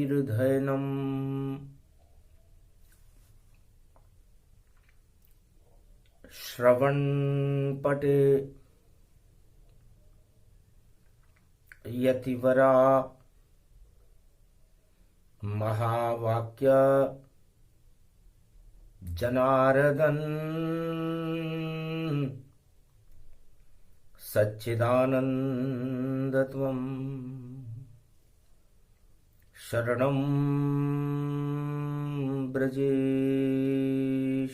कीर्धयनम् श्रवणपटे यतिवरा महावाक्य जनार्दन सच्चिदानन्दत्वं शरणं ब्रजेश।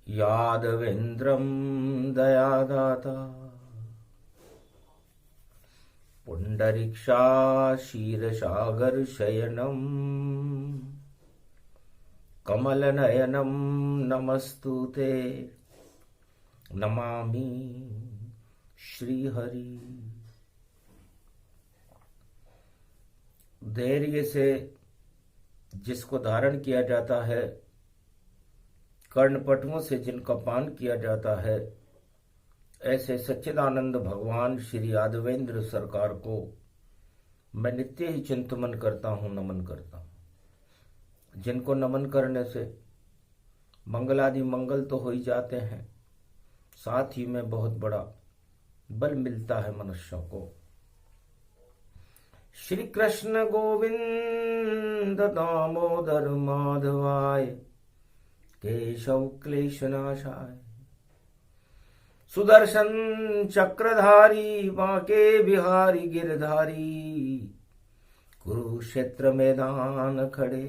यादवेन्द्रं दयादाता पुण्डरीक्षा क्षीरसागरशयनं कमलनयनं नमस्तुते नमामि श्रीहरि। धैर्य से जिसको धारण किया जाता है, कर्णपटुओं से जिनका पान किया जाता है, ऐसे सच्चिदानंद भगवान श्री यादवेंद्र सरकार को मैं नित्य ही चिंतन करता हूँ, नमन करता हूँ। जिनको नमन करने से मंगलादि मंगल तो हो ही जाते हैं, साथ ही में बहुत बड़ा बल मिलता है मनुष्यों को। श्री कृष्ण गोविंद दामोदर माधवाय केशव क्लेशनाशाय सुदर्शन चक्रधारी बांके बिहारी गिरधारी कुरुक्षेत्र मैदान खड़े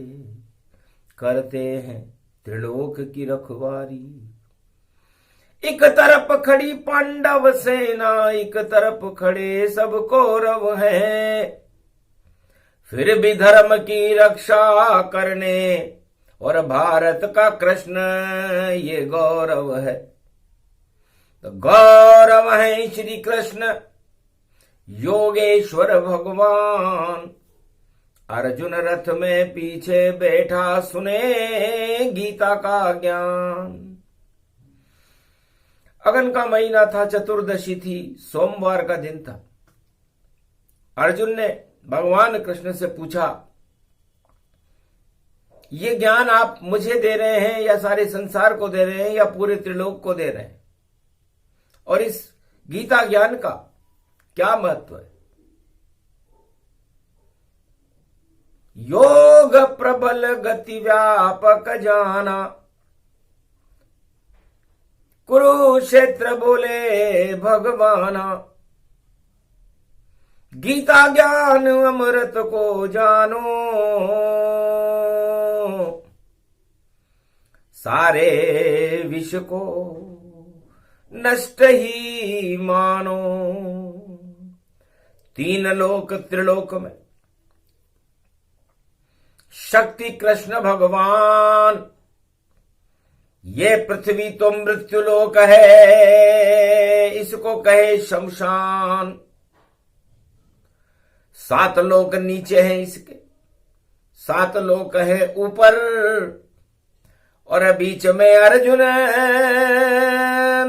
करते हैं त्रिलोक की रखवारी। एक तरफ खड़ी पांडव सेना, एक तरफ खड़े सब कौरव हैं, फिर भी धर्म की रक्षा करने और भारत का कृष्ण ये गौरव है। तो गौरव है श्री कृष्ण योगेश्वर भगवान। अर्जुन रथ में पीछे बैठा सुने गीता का ज्ञान। अगन का महीना था, चतुर्दशी थी, सोमवार का दिन था। अर्जुन ने भगवान कृष्ण से पूछा, ये ज्ञान आप मुझे दे रहे हैं या सारे संसार को दे रहे हैं या पूरे त्रिलोक को दे रहे हैं, और इस गीता ज्ञान का क्या महत्व है? योग प्रबल गति व्यापक जाना, कुरुक्षेत्र बोले भगवाना। गीता ज्ञान अमृत को जानो, सारे विश्व को नष्ट ही मानो। तीन लोक त्रिलोक में शक्ति कृष्ण भगवान। ये पृथ्वी तो मृत्यु लोक है, इसको कहे शमशान। 7 लोक नीचे हैं इसके, 7 लोक है ऊपर, और बीच में अर्जुन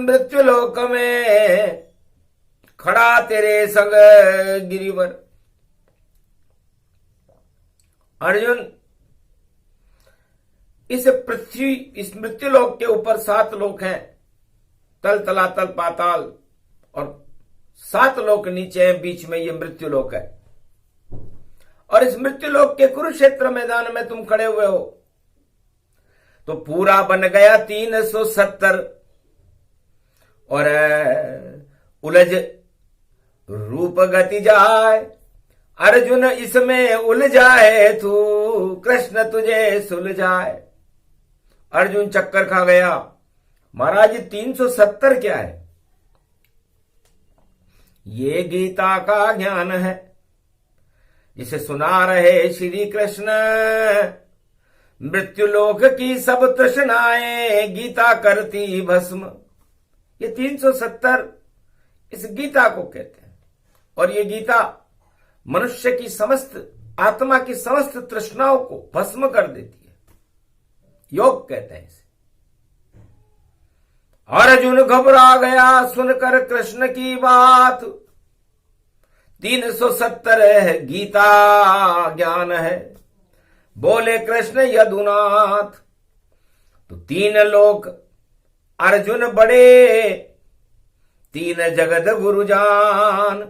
मृत्यु लोक में खड़ा तेरे संग गिरिवर। अर्जुन, इस पृथ्वी, इस मृत्यु लोक के ऊपर 7 लोक हैं, तल तलातल पाताल, और 7 लोक नीचे हैं, बीच में ये मृत्यु लोक है। और इस मृत्यु लोक के कुरुक्षेत्र मैदान में तुम खड़े हुए हो, तो पूरा बन गया 370, और उलझ रूप गति जाए। अर्जुन इसमें उलझाए तू, कृष्ण तुझे सुलझाए। अर्जुन चक्कर खा गया, महाराज 370 क्या है? ये गीता का ज्ञान है, जिसे सुना रहे श्री कृष्ण। मृत्युलोक की सब तृष्णाएं गीता करती भस्म। ये 370 इस गीता को कहते हैं, और ये गीता मनुष्य की समस्त आत्मा की समस्त तृष्णाओं को भस्म कर देती है। योग कहते हैं इसे। अर्जुन घबरा गया सुनकर कृष्ण की बात, 370 गीता ज्ञान है, बोले कृष्ण यदुनाथ। तो 3 लोक अर्जुन बड़े, 3 जगत गुरु जान।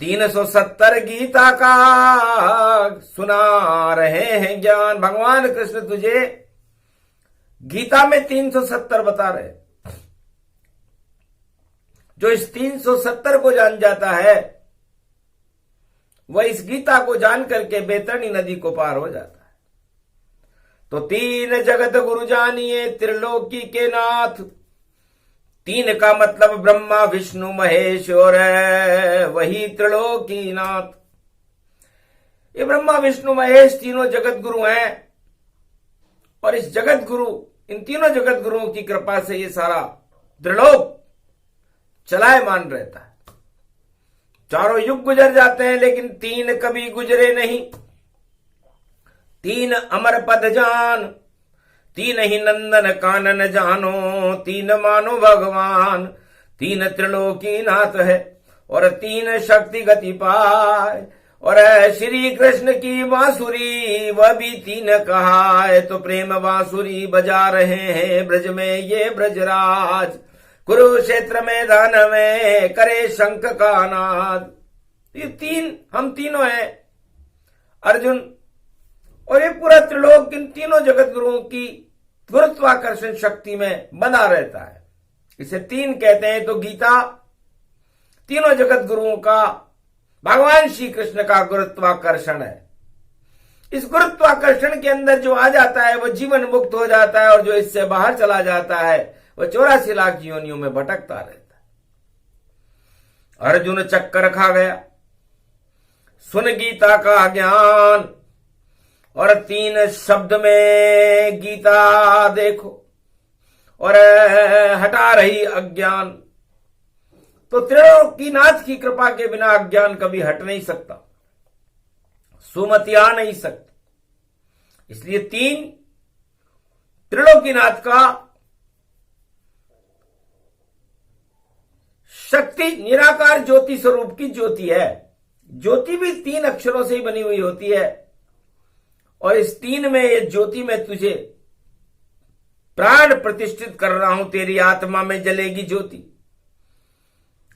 370 गीता का सुना रहे हैं ज्ञान। भगवान कृष्ण तुझे गीता में 370 बता रहे। जो इस 370 को जान जाता है वह इस गीता को जान करके बैतरणी नदी को पार हो जाता है। तो 3 जगत गुरु जानिए त्रिलोकी के नाथ। 3 का मतलब ब्रह्मा विष्णु महेश और वही त्रिलोकी नाथ। ये ब्रह्मा विष्णु महेश तीनों जगत गुरु हैं और इस जगत गुरु, इन तीनों जगत गुरुओं की कृपा से ये सारा त्रिलोक चलायमान रहता है। चारों युग गुजर जाते हैं लेकिन 3 कभी गुजरे नहीं। 3 अमर पद जान, 3 ही नंदन कानन जानो, 3 मानो भगवान। 3 त्रिलोकी नाथ है और 3 शक्ति गति पाए। और श्री कृष्ण की बांसुरी वह भी 3 कहा है। तो प्रेम बांसुरी बजा रहे हैं ब्रज में ये ब्रजराज। कुरुक्षेत्र मैदान में करे शंख का नाद। ये 3 हम तीनों हैं अर्जुन, और ये पूरा त्रिलोक इन तीनों जगत गुरुओं की गुरुत्वाकर्षण शक्ति में बना रहता है। इसे 3 कहते हैं। तो गीता तीनों जगत गुरुओं का, भगवान श्री कृष्ण का गुरुत्वाकर्षण है। इस गुरुत्वाकर्षण के अंदर जो आ जाता है वो जीवन मुक्त हो जाता है, और जो इससे बाहर चला जाता है वह 84 लाख योनियों में भटकता रहता है। अर्जुन चक्कर खा गया, सुन गीता का ज्ञान, और 3 शब्द में गीता देखो और हटा रही अज्ञान। तो त्रिलोकीनाथ की कृपा के बिना अज्ञान कभी हट नहीं सकता, सुमति आ नहीं सकती। इसलिए 3 त्रिलोकीनाथ का शक्ति निराकार ज्योति स्वरूप की ज्योति है। ज्योति भी 3 अक्षरों से ही बनी हुई होती है, और इस 3 में ये ज्योति में तुझे प्राण प्रतिष्ठित कर रहा हूं, तेरी आत्मा में जलेगी ज्योति।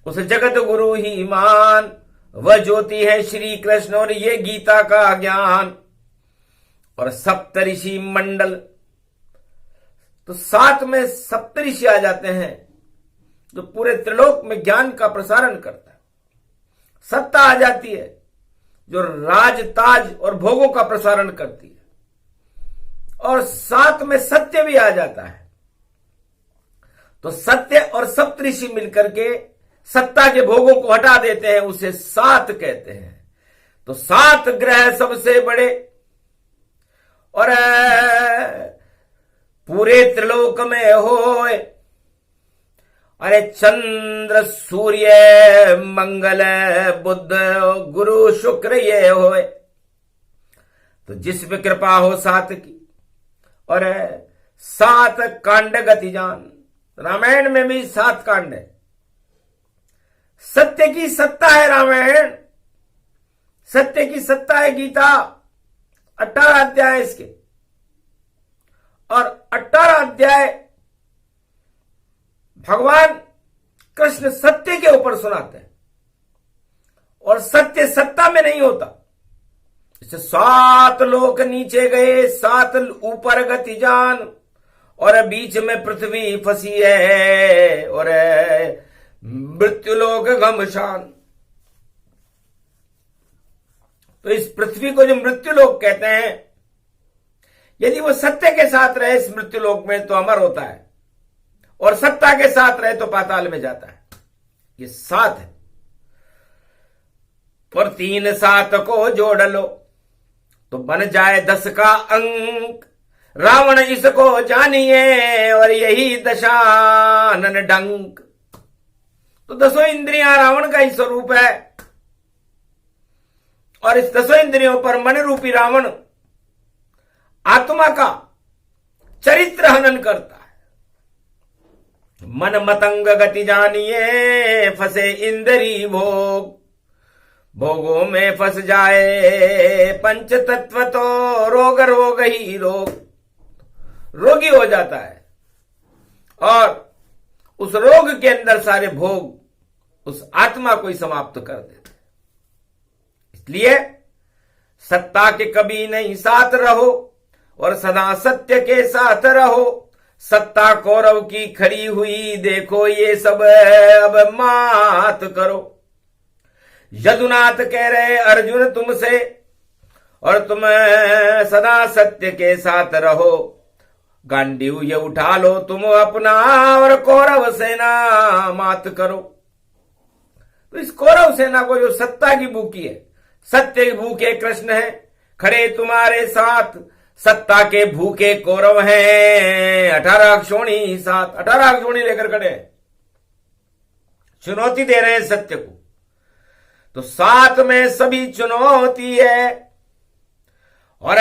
उस जगत गुरु ही मान, वह ज्योति है श्री कृष्ण और ये गीता का ज्ञान। और सप्तऋषि मंडल, तो 7 में सप्तऋषि आ जाते हैं जो पूरे त्रिलोक में ज्ञान का प्रसारण करता है। सत्ता आ जाती है जो राज ताज और भोगों का प्रसारण करती है, और 7 में सत्य भी आ जाता है। तो सत्य और सप्तऋषि मिलकर के सत्ता के भोगों को हटा देते हैं, उसे 7 कहते हैं। तो 7 ग्रह सबसे बड़े, और पूरे त्रिलोक में होए, अरे चंद्र सूर्य मंगल बुध गुरु शुक्र ये होए। तो जिस पे कृपा हो 7 की, और 7 कांड गति जान। रामायण में भी 7 कांड है। सत्य की सत्ता है रामायण, सत्य की सत्ता है गीता। 18 अध्याय इसके, और 18 अध्याय भगवान कृष्ण सत्य के ऊपर सुनाते हैं, और सत्य सत्ता में नहीं होता। इसे 7 लोक नीचे गए, 7 ऊपर गति जान, और बीच में पृथ्वी फंसी है, और मृत्युलोक घमशान। तो इस पृथ्वी को जो मृत्युलोक कहते हैं, यदि वो सत्य के साथ रहे इस मृत्युलोक में तो अमर होता है, और सत्ता के साथ रहे तो पाताल में जाता है। ये 7 है। और 3 7 को जोड़ लो तो बन जाए 10 का अंक। रावण इसको जानिए और यही दशानन डंक। तो 10 इंद्रियां रावण का ही स्वरूप है, और इस 10 इंद्रियों पर मन रूपी रावण आत्मा का चरित्र हनन करता है। मन मतंग गति जानिए, फंसे इंद्री भोग। भोगों में फंस जाए पंच तत्व तो रोग रोग ही रोग, रोगी हो जाता है और उस रोग के अंदर सारे भोग उस आत्मा को ही समाप्त कर देते। इसलिए सत्ता के कभी नहीं साथ रहो और सदा सत्य के साथ रहो। सत्ता कौरव की खड़ी हुई, देखो ये सब अब मात करो। यदुनाथ कह रहे अर्जुन तुमसे, और तुम सदा सत्य के साथ रहो। गांडीव ये उठा लो तुम अपना और कौरव सेना मात करो। तो इस कौरव सेना को जो सत्ता की भूखी है, सत्य की भूखे कृष्ण है, खड़े तुम्हारे साथ। सत्ता के भूखे कौरव हैं 18 अक्षोणी साथ, 18 अक्षोणी लेकर खड़े हैं, चुनौती दे रहे हैं सत्य को। तो साथ में सभी चुनौती है और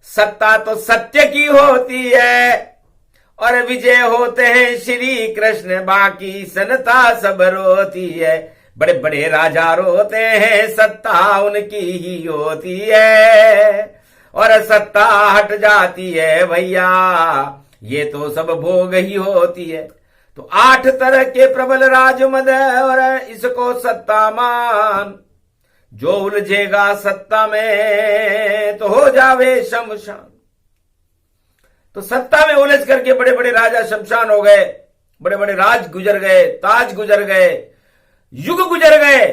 सत्ता तो सत्य की होती है और विजय होते हैं श्री कृष्ण, बाकी सनता सब रोती है। बड़े बड़े राजा रोते हैं, सत्ता उनकी ही होती है और सत्ता हट जाती है भैया, ये तो सब भोग ही होती है। तो 8 तरह के प्रबल राजमद और इसको सत्ता मान। जो उलझेगा सत्ता में तो हो जावे शमशान। तो सत्ता में उलझ करके बड़े बड़े राजा शमशान हो गए, बड़े बड़े राज गुजर गए, ताज गुजर गए, युग गुजर गए,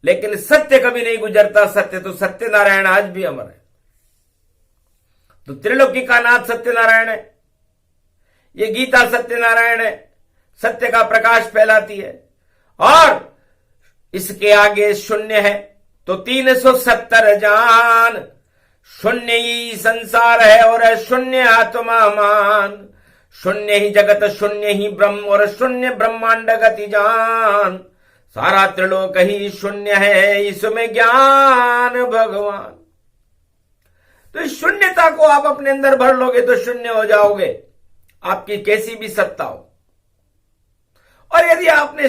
लेकिन सत्य कभी नहीं गुजरता। सत्य तो सत्यनारायण आज भी अमर है। तो त्रिलोकी का नाथ सत्यनारायण है, ये गीता सत्यनारायण है, सत्य का प्रकाश फैलाती है। और इसके आगे शून्य है तो 370 जान। शून्य ही संसार है और शून्य आत्मा मान। शून्य ही जगत, शून्य ही ब्रह्म और शून्य ब्रह्मांड गति जान। सारा त्रिलोक ही शून्य है, इसमें ज्ञान भगवान। तो इस शून्यता को आप अपने अंदर भर लोगे तो शून्य हो जाओगे, आपकी कैसी भी सत्ता हो। और यदि आपने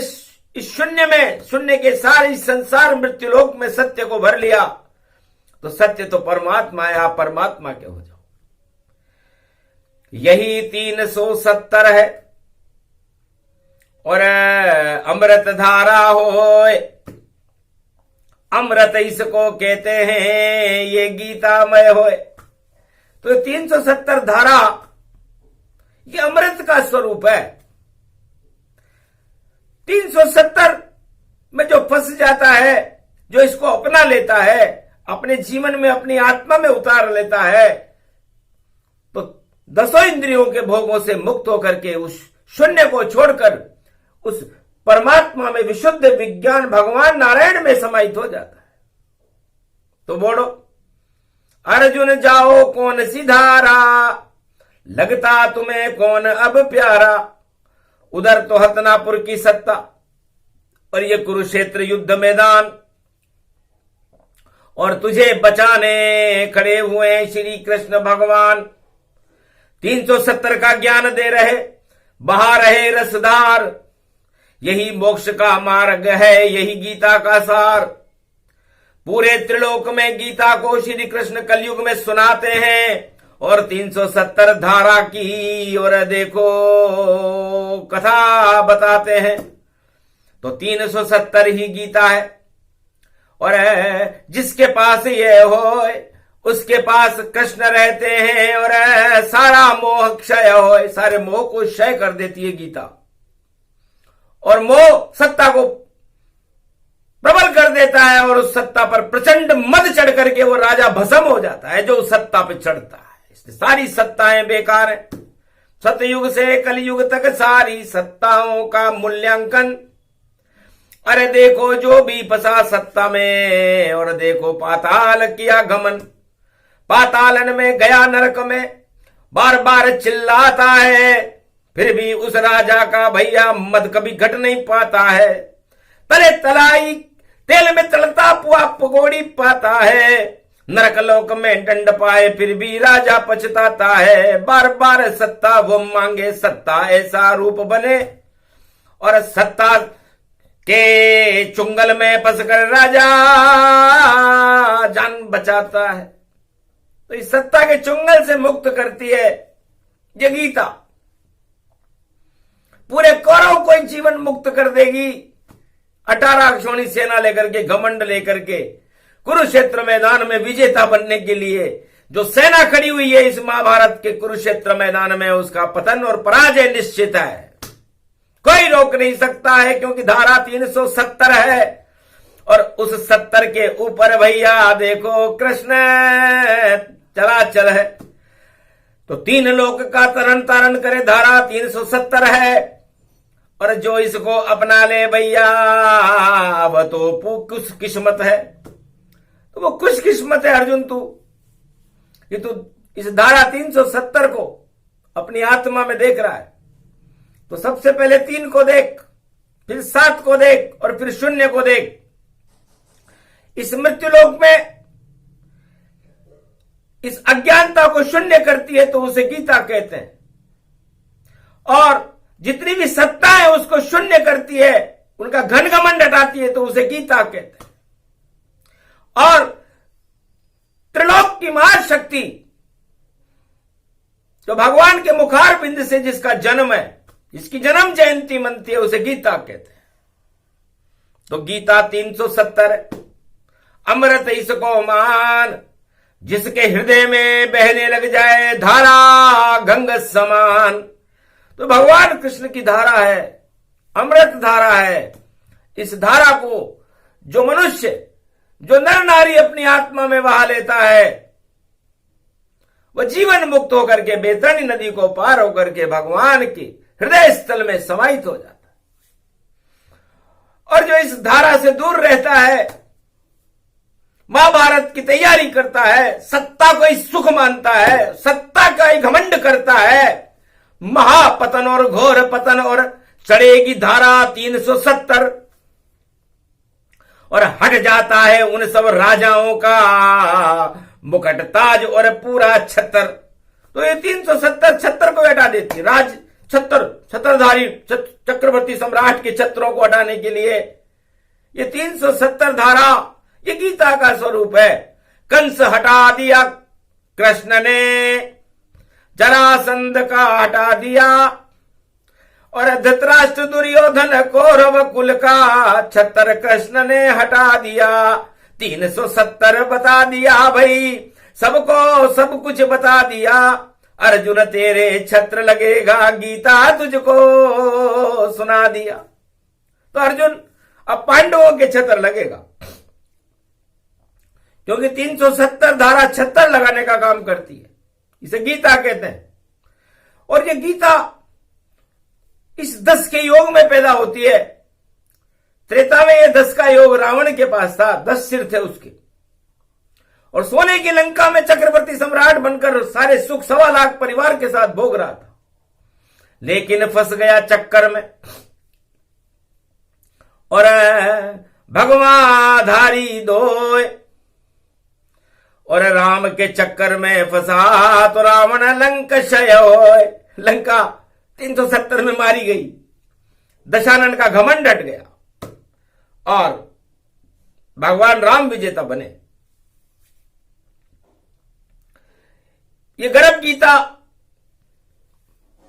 इस शून्य में, शून्य के सारे संसार मृत्युलोक में सत्य को भर लिया तो सत्य तो परमात्मा है, आप परमात्मा के हो जाओ। यही 370 है और अमृत धारा होए, अमृत इसको कहते हैं, ये गीतामय होए। तो 370 धारा ये अमृत का स्वरूप है। 370 में जो फंस जाता है, जो इसको अपना लेता है, अपने जीवन में अपनी आत्मा में उतार लेता है, तो 10 इंद्रियों के भोगों से मुक्त होकर के उस शून्य को छोड़कर उस परमात्मा में, विशुद्ध विज्ञान भगवान नारायण में समाहित हो जाता है। तो बोलो अर्जुन जाओ कौन सी धारा, लगता तुम्हें कौन अब प्यारा। उधर तो हतनापुर की सत्ता और ये कुरुक्षेत्र युद्ध मैदान, और तुझे बचाने खड़े हुए श्री कृष्ण भगवान। 370 का ज्ञान दे रहे, बहा रहे रसधार। यही मोक्ष का मार्ग है, यही गीता का सार। पूरे त्रिलोक में गीता को श्री कृष्ण कलयुग में सुनाते हैं और 370 धारा की और देखो कथा बताते हैं। तो 370 ही गीता है और जिसके पास ये हो उसके पास कृष्ण रहते हैं और सारा मोह क्षय हो, सारे मोह को क्षय कर देती है गीता। और मोह सत्ता को प्रबल कर देता है और उस सत्ता पर प्रचंड मद चढ़ करके वो राजा भस्म हो जाता है जो उस सत्ता पर चढ़ता है। इसलिए सारी सत्ताएं बेकार है। सतयुग से कलयुग तक सारी सत्ताओं का मूल्यांकन। अरे देखो जो भी फंसा सत्ता में और देखो पाताल किया गमन। पातालन में गया नरक में, बार बार चिल्लाता है, फिर भी उस राजा का भैया मद कभी घट नहीं पाता है। तले तलाई तेल में तलता पुआ पकौड़ी पाता है। नरक लोक में दंड पाए फिर भी राजा पछताता है। बार बार सत्ता वो मांगे, सत्ता ऐसा रूप बने और सत्ता के चुंगल में फंसकर राजा जान बचाता है। तो इस सत्ता के चुंगल से मुक्त करती है ये गीता। पूरे कौरव को जीवन मुक्त कर देगी। 18 अक्षौणी सेना लेकर के, घमंड लेकर के कुरुक्षेत्र मैदान में विजेता बनने के लिए जो सेना खड़ी हुई है इस महाभारत के कुरुक्षेत्र मैदान में, उसका पतन और पराजय निश्चित है। कोई रोक नहीं सकता है, क्योंकि धारा 370 है। और उस 70 के ऊपर भैया देखो कृष्ण चलाचल है। तो 3 लोक का तरन तारण करे, धारा 370 है। और जो इसको अपना ले भैया वह तो कुछ किस्मत है। तो वो कुछ किस्मत है अर्जुन तू, कि तू इस धारा 370 को अपनी आत्मा में देख रहा है। तो सबसे पहले 3 को देख, फिर 7 को देख और फिर 0 को देख। इस मृत्युलोक में इस अज्ञानता को शून्य करती है तो उसे गीता कहते हैं। और जितनी भी सत्ता है उसको शून्य करती है, उनका घन घमंड हटाती है तो उसे गीता कहते हैं। और त्रिलोक की महाशक्ति जो भगवान के मुखार बिंद से जिसका जन्म है, जिसकी जन्म जयंती मनती है, उसे गीता कहते हैं। तो गीता 370 अमृत इसको मान, जिसके हृदय में बहने लग जाए धारा गंग समान। तो भगवान कृष्ण की धारा है, अमृत धारा है। इस धारा को जो मनुष्य, जो नर नारी अपनी आत्मा में बहा लेता है, वह जीवन मुक्त होकर के बेतरनी नदी को पार होकर के भगवान के हृदय स्थल में समाहित हो जाता है। और जो इस धारा से दूर रहता है, महाभारत की तैयारी करता है, सत्ता को ही सुख मानता है, सत्ता का ही घमंड करता है, महापतन और घोर पतन और चढ़ेगी धारा 370 और हट जाता है उन सब राजाओं का मुकुट ताज और पूरा छत्र। तो ये 370 छत्र को हटा देती है। राज छत्रधारी चक्रवर्ती सम्राट के छत्रों को हटाने के लिए ये 370 धारा, ये गीता का स्वरूप है। कंस हटा दिया कृष्ण ने, जरासंध का हटा दिया, और धृतराष्ट्र दुर्योधन कौरव कुल का छत्र कृष्ण ने हटा दिया। 370 बता दिया भाई, सबको सब कुछ बता दिया। अर्जुन तेरे छत्र लगेगा, गीता तुझको सुना दिया। तो अर्जुन अब पांडवों के छत्र लगेगा, क्योंकि 370 धारा छत्र लगाने का काम करती है। इसे गीता कहते हैं। और ये गीता इस 10 के योग में पैदा होती है। त्रेता में ये 10 का योग रावण के पास था, 10 सिर थे उसके, और सोने की लंका में चक्रवर्ती सम्राट बनकर सारे सुख 1.25 लाख परिवार के साथ भोग रहा था। लेकिन फंस गया चक्कर में, और भगवाधारी दोय, और राम के चक्कर में फंसा तो रावण लंका क्षय होय। लंका 370 में मारी गई, दशानन का घमंड हट गया और भगवान राम विजेता बने। ये गर्भ गीता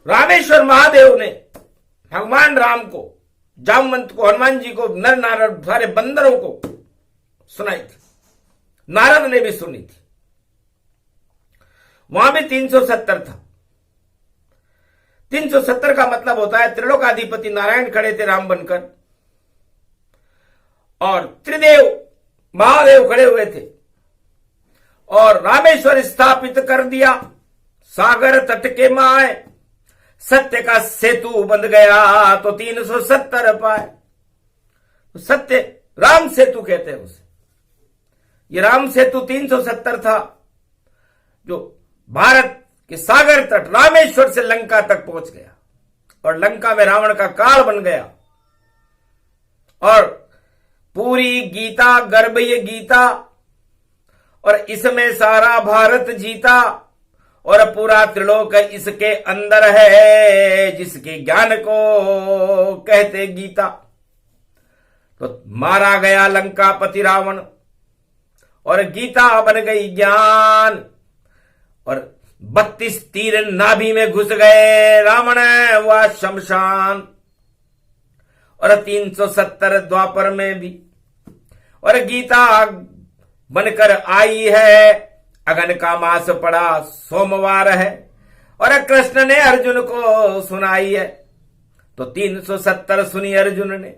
रामेश्वर महादेव ने भगवान राम को, जामवंत को, हनुमान जी को, नर नारद सारे बंदरों को सुनाई थी। नारद ने भी सुनी थी। वहां भी 370 था। 370 का मतलब होता है त्रिलोकाधिपति नारायण खड़े थे राम बनकर, और त्रिदेव महादेव खड़े हुए थे, और रामेश्वर स्थापित कर दिया। सागर तट के माए सत्य का सेतु बंध गया, तो 370 पाए। सत्य राम सेतु कहते हैं उसे। ये राम सेतु 370 था, जो भारत के सागर तट रामेश्वर से लंका तक पहुंच गया, और लंका में रावण का काल बन गया। और पूरी गीता गर्भ ये गीता, और इसमें सारा भारत जीता, और पूरा त्रिलोक इसके अंदर है, जिसके ज्ञान को कहते गीता। तो मारा गया लंकापति रावण और गीता बन गई ज्ञान, और 32 तीर नाभि में घुस गए, रावण हुआ शमशान। और 370 द्वापर में भी, और गीता बनकर आई है, अगन का मास पड़ा सोमवार है, और कृष्ण ने अर्जुन को सुनाई है। तो 370 सुनी अर्जुन ने,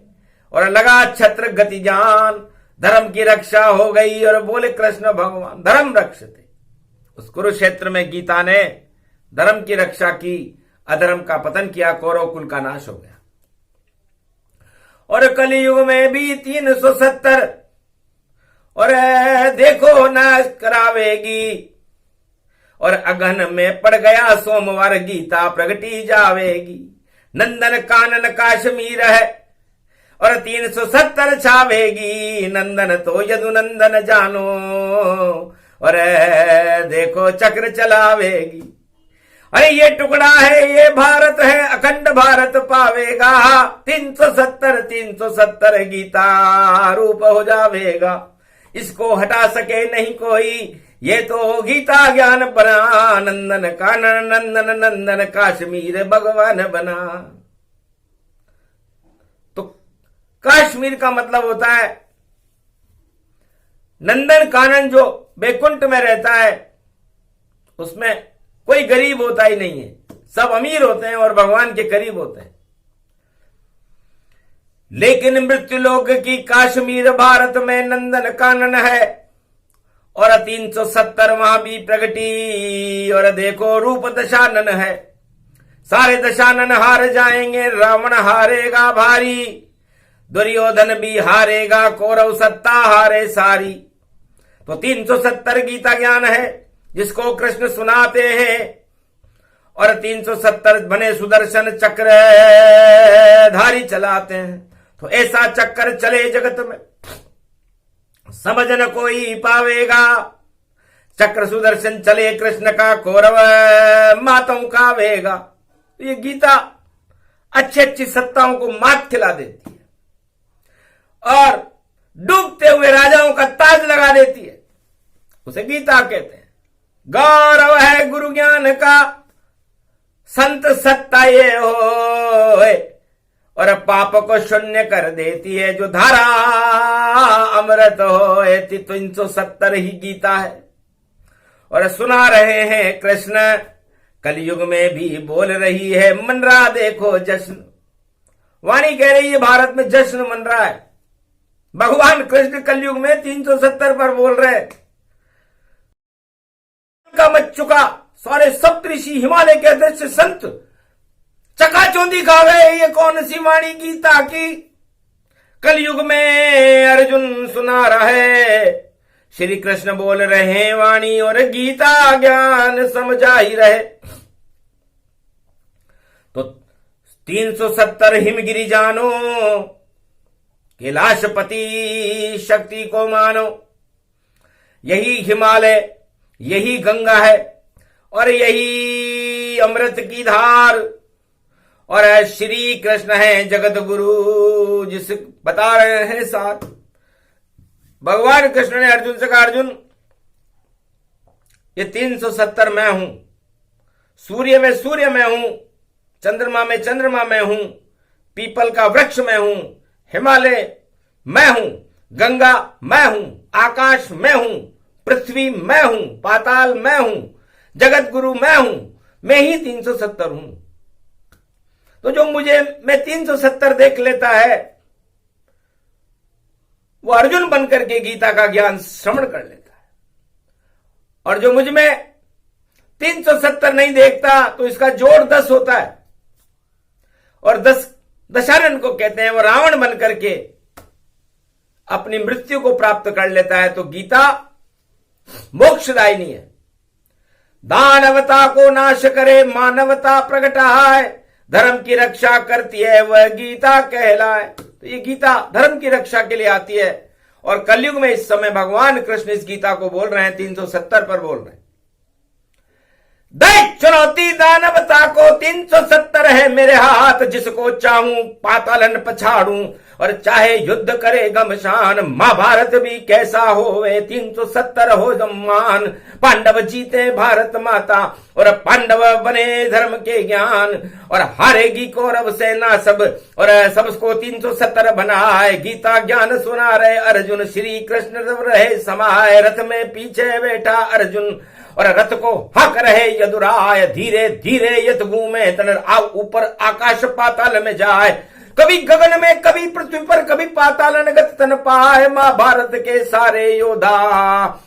और लगा छत्र गति जान, धर्म की रक्षा हो गई, और बोले कृष्ण भगवान धर्म रक्षते। उस कुरुक्षेत्र में गीता ने धर्म की रक्षा की, अधर्म का पतन किया, कौरव कुल का नाश हो गया। और कलयुग में भी 370 और देखो नाश करावेगी, और अगहन में पड़ गया सोमवार, गीता प्रगटी जावेगी। नंदन कानन काश्मीर है, और 370 छावेगी, नंदन तो यदु नंदन जानो, और देखो चक्र चलावेगी। अरे ये टुकड़ा है, ये भारत है, अखंड भारत पावेगा। 370 गीता रूप हो जावेगा, इसको हटा सके नहीं कोई, ये तो गीता ज्ञान बना। नंदन कानन नंदन नंदन काश्मीर भगवान बना। तो काश्मीर का मतलब होता है नंदन कानन, जो बैकुंठ में रहता है, उसमें कोई गरीब होता ही नहीं है, सब अमीर होते हैं और भगवान के करीब होते हैं। लेकिन मृत्युलोक की काश्मीर भारत में नंदन कानन है, और 370 वहां भी प्रगटी, और देखो रूप दशानन है। सारे दशानन हार जाएंगे, रावण हारेगा भारी, दुर्योधन भी हारेगा, कौरव सत्ता हारे सारी। तो 370 गीता ज्ञान है, जिसको कृष्ण सुनाते हैं, और 370 बने सुदर्शन चक्र धारी चलाते हैं। तो ऐसा चक्कर चले जगत में, समझ न कोई पावेगा। चक्र सुदर्शन चले कृष्ण का, कौरव मातों का वेगा। तो ये गीता अच्छी अच्छी सत्ताओं को मात खिला देती है, और डूबते हुए राजाओं का ताज लगा देती है। उसे गीता कहते हैं। गौरव है गुरु ज्ञान का, संत सत्ता ये हो, और पाप को शून्य कर देती है, जो धारा अमृत हो। 370 ही गीता है, और सुना रहे हैं कृष्ण, कलयुग में भी बोल रही है, मन रहा देखो जश्न। वाणी कह रही है भारत में जश्न मन रहा है। भगवान कृष्ण कलयुग में 370 पर बोल रहे, का मच चुका, सारे सप्तऋषि हिमालय के अध्यक्ष संत चकाचौंधी खा गए। ये कौन सी वाणी गीता की, कलयुग में अर्जुन सुना रहा है, श्री कृष्ण बोल रहे हैं वाणी, और गीता ज्ञान समझा ही रहे। तो 370 हिमगिरी जानो, कैलाशपति शक्ति को मानो। यही हिमालय, यही गंगा है, और यही अमृत की धार, और श्री कृष्ण है जगत गुरु, जिस बता रहे हैं साथ। भगवान कृष्ण ने अर्जुन से कहा, अर्जुन ये 370 मैं हूं, सूर्य में सूर्य मैं हूं, चंद्रमा में चंद्रमा मैं हूं, पीपल का वृक्ष मैं हूं, हिमालय मैं हूं, गंगा मैं हूं, आकाश मैं हूं, पृथ्वी मैं हूं, पाताल मैं हूं, जगत गुरु मैं हूं, मैं ही 370 हूं। तो जो मुझे मैं 370 देख लेता है, वो अर्जुन बनकर के गीता का ज्ञान श्रवण कर लेता है। और जो मुझ में 370 नहीं देखता, तो इसका जोड़ 10 होता है, और 10 दशानन को कहते हैं। वो रावण बनकर के अपनी मृत्यु को प्राप्त कर लेता है। तो गीता मोक्षदायिनी है, दानवता को नाश करे, मानवता प्रगटाए, धर्म की रक्षा करती है, वह गीता कहलाए। तो ये गीता धर्म की रक्षा के लिए आती है, और कलयुग में इस समय भगवान कृष्ण इस गीता को बोल रहे हैं, 370 पर बोल रहे हैं। दैत चुनौती दानवता को 370 है मेरे हाथ, जिसको चाहूं पातालन पछाड़ूं और चाहे युद्ध करे घमसान। महाभारत भी कैसा होवे 370 हो सम्मान। पांडव जीते भारत माता और पांडव बने धर्म के ज्ञान, और हारेगी कौरव सेना सब और सबको 370 बनाए। गीता ज्ञान सुना रहे अर्जुन, श्री कृष्ण रहे समाये। रथ में पीछे बैठा अर्जुन और रथ को हक रहे यदुराय। धीरे धीरे यत घूमे तन ऊपर आकाश पाताल में जाए। कभी गगन में कभी पृथ्वी पर कभी पातालन गत तन पाए। महाभारत के सारे योद्धा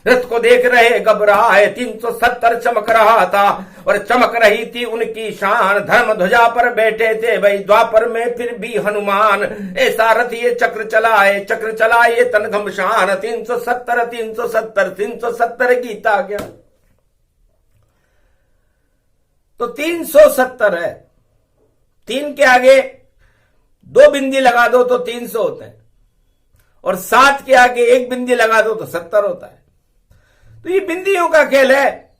रथ को देख रहे घबराए। 370 चमक रहा था और चमक रही थी उनकी शान। धर्म ध्वजा पर बैठे थे भाई द्वापर में फिर भी हनुमान। ऐसा रथ ये चक्र चलाए तन घमशान। 370 370 370 गीता ज्ञान। तो 370 है। 3 के आगे 2 बिंदी लगा दो तो 300 होता है, और 7 के आगे 1 बिंदी लगा दो तो 70 होता है। तो ये बिंदियों का खेल है,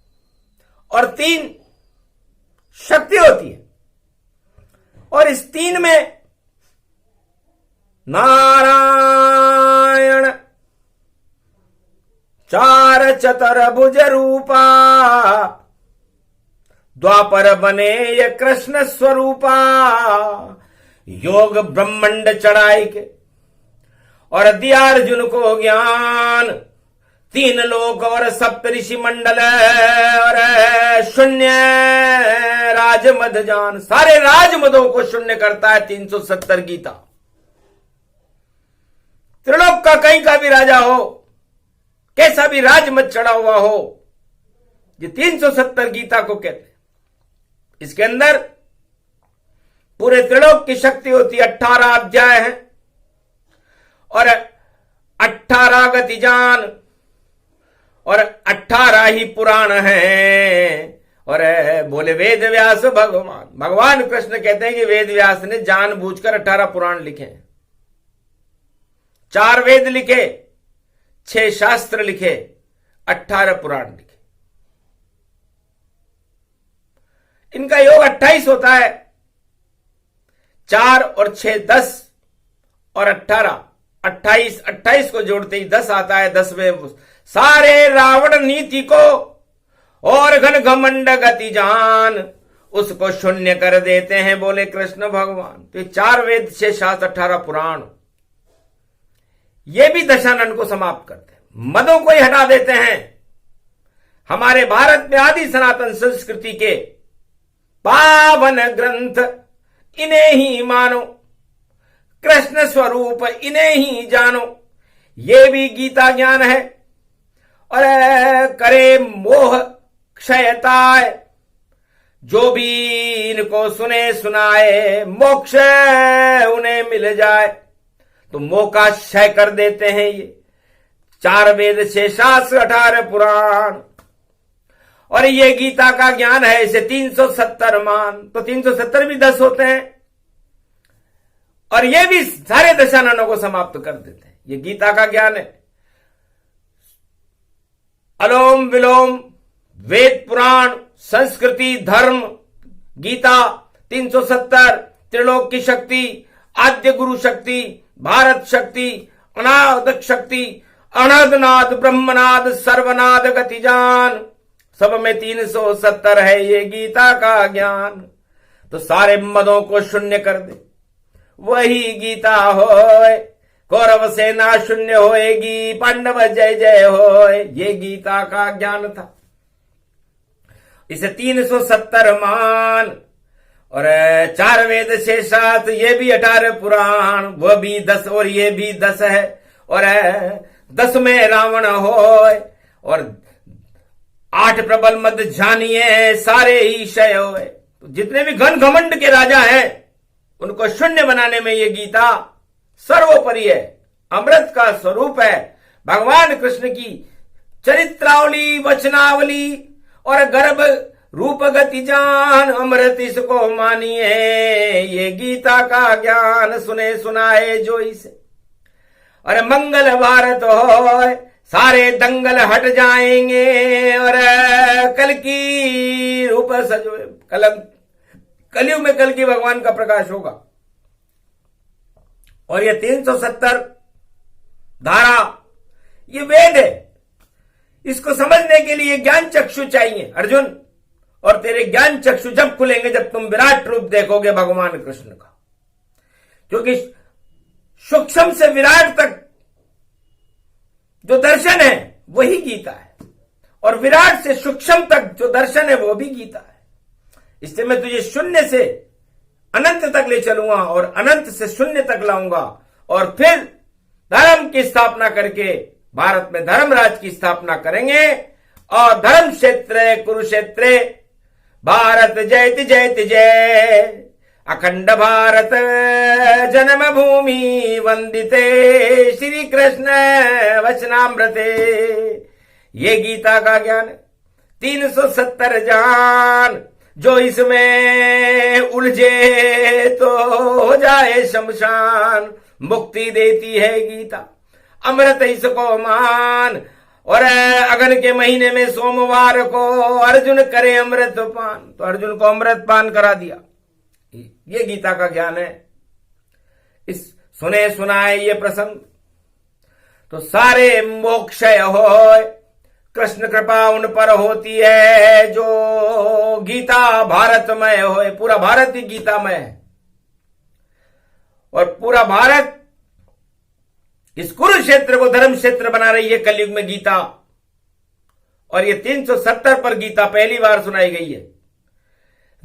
और 3 शक्ति होती है, और इस 3 में नारायण 4 चतुर्भुज रूपा, द्वापर बने ये कृष्ण स्वरूपा। योग ब्रह्मांड चढ़ाई के और दिया अर्जुन को ज्ञान। 3 लोक और सप्तऋषि मंडल और शून्य राजमद जान। सारे राजमदों को शून्य करता है 370 गीता। त्रिलोक का कहीं का भी राजा हो, कैसा भी राजमद चढ़ा हुआ हो, ये 370 गीता को कहते हैं। इसके अंदर पूरे त्रिलोक की शक्ति होती है। 18 अध्याय हैं और 18 गतिजान और 18 ही पुराण हैं। और बोले वेद व्यास भगवान कृष्ण कहते हैं कि वेद व्यास ने जानबूझकर 18 पुराण लिखे हैं। 4 वेद लिखे, 6 शास्त्र लिखे, 18 पुराण लिखे। इनका योग 28 होता है। 4 और 6 10 और 18 28 28 को जोड़ते ही 10 आता है। 10 में सारे रावण नीति को और घन घमंड गति जान, उसको शून्य कर देते हैं बोले कृष्ण भगवान। तो 4 वेद 6 शास्त्र 18 पुराण ये भी दशानन को समाप्त करते हैं, मदों को ही हटा देते हैं। हमारे भारत में आदि सनातन संस्कृति के पावन ग्रंथ इन्हें ही मानो, कृष्ण स्वरूप इन्हें ही जानो। ये भी गीता ज्ञान है। और करे मोह क्षयताय, जो भी इनको सुने सुनाए मोक्ष उन्हें मिल जाए। तो मोह का क्षय कर देते हैं ये 4 वेद 6 शास्त्र 18 पुराण। और ये गीता का ज्ञान है, इसे 370 मान। तो 370 भी 10 होते हैं, और ये भी सारे दशाननों को समाप्त कर देते हैं। ये गीता का ज्ञान है। अलोम विलोम वेद पुराण संस्कृति धर्म गीता 370 त्रिलोक की शक्ति, आद्य गुरु शक्ति, भारत शक्ति, अनाद शक्ति, अनदनाद ब्रह्मनाद सर्वनाद गतिजान। सब में 370 है ये गीता का ज्ञान। तो सारे मदों को शून्य कर दे वही गीता होए। कौरव सेना शून्य होएगी, पांडव जय जय होए। ये गीता का ज्ञान था। इसे 370 मान। और 4 वेद 6 शास्त्र, ये भी 18 पुराण, वो भी 10 और ये भी 10 है। और 10 में रावण होए और 8 प्रबल मद जानिए सारे ही क्षय होए। तो जितने भी घन घमंड के राजा हैं उनको शून्य बनाने में ये गीता सर्वोपरि है, अमृत का स्वरूप है। भगवान कृष्ण की चरित्रावली वचनावली और गर्भ रूप गति जान, अमृत इसको मानिए। ये गीता का ज्ञान सुने सुनाए जो इसे। और मंगल भारत हो सारे दंगल हट जाएंगे और कल की रूप सजो कलयुग में कल की भगवान का प्रकाश होगा। और ये 370 धारा ये वेद है। इसको समझने के लिए ज्ञान चक्षु चाहिए अर्जुन, और तेरे ज्ञान चक्षु जब खुलेंगे जब तुम विराट रूप देखोगे भगवान कृष्ण का। क्योंकि सूक्ष्म से विराट तक जो दर्शन है वही गीता है, और विराट से सूक्ष्म तक जो दर्शन है वो भी गीता है। इसलिए मैं तुझे शून्य से अनंत तक ले चलूंगा और अनंत से शून्य तक लाऊंगा, और फिर धर्म की स्थापना करके भारत में धर्मराज की स्थापना करेंगे। और धर्म क्षेत्र कुरुक्षेत्र भारत जयति जयति जय, अखंड भारत जन्म भूमि वंदिते श्री कृष्ण वचनामृते। ये गीता का ज्ञान 370 जान, जो इसमें उलझे तो हो जाए शमशान। मुक्ति देती है गीता, अमृत इसको मान। और अगन के महीने में सोमवार को अर्जुन करे अमृत पान, तो अर्जुन को अमृत पान करा दिया। ये गीता का ज्ञान है। इस सुने सुनाए ये प्रसंग तो सारे मोक्षय हो। कृष्ण कृपा उन पर होती है जो गीता भारतमय होए। पूरा भारत ही गीतामय है, और पूरा भारत इस कुरुक्षेत्र को धर्म क्षेत्र बना रही है कलयुग में गीता। और ये 370 पर गीता पहली बार सुनाई गई है।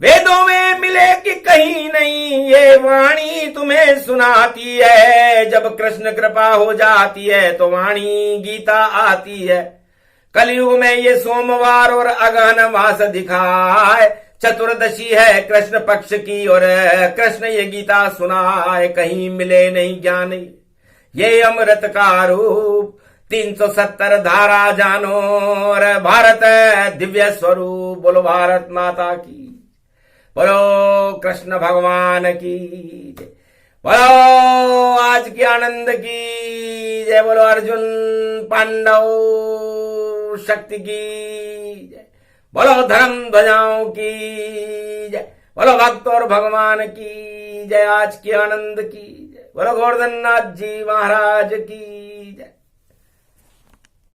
वेदों में मिले कि कहीं नहीं, ये वाणी तुम्हें सुनाती है। जब कृष्ण कृपा हो जाती है तो वाणी गीता आती है। कलयुग में ये सोमवार और अगहन मास दिखाए, चतुर्दशी है कृष्ण पक्ष की, और कृष्ण ये गीता सुनाए। कहीं मिले नहीं ज्ञान ये अमृत का रूप। 370 धारा जानो, और भारत दिव्य स्वरूप। बोलो भारत माता की, बोलो कृष्ण भगवान की जय, बोलो आज के आनंद की जय, बोलो अर्जुन पांडव शक्ति की जय, बोलो धर्म ध्वजाओं की जय, बोलो भक्त और भगवान की जय, आज के आनंद की जय, बोलो गोवर्धन नाथ जी महाराज की